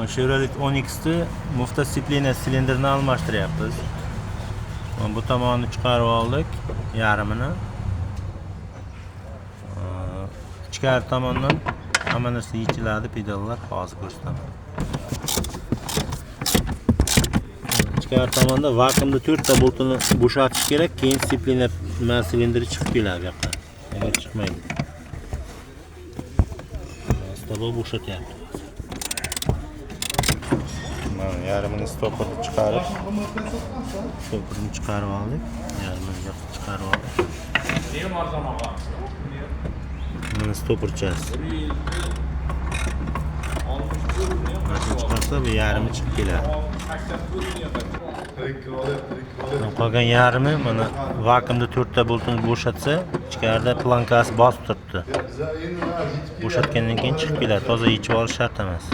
Chevrolet Onix'ni mufta splina silindrini almashtiryapmiz. Bu tomonni chiqarib oldik, yarmini. Ichkari tomondan hamma narsa yechiladi, pedallar hozir ko'rsataman. Ichkari tomonda vakuumda 4 ta boltini bo'shatish kerak, keyin splina silindri chiqib keladi bu yoqqa. Agar chiqmaydi. Stopni bo'shatyapti. Yarmini stopini chiqarib oldik. Yarmini chiqarib oldik. Mana stopirchasi. Mana chiqarsa bu yarmi chiqib keladi. Qolgan yarmi mana vakuumda 4 ta boltini bo'shatsa, ichkarida plankasi bosib turibdi. Bo'shatgandan keyin chiqib keladi. Toza yechib olish shart emas.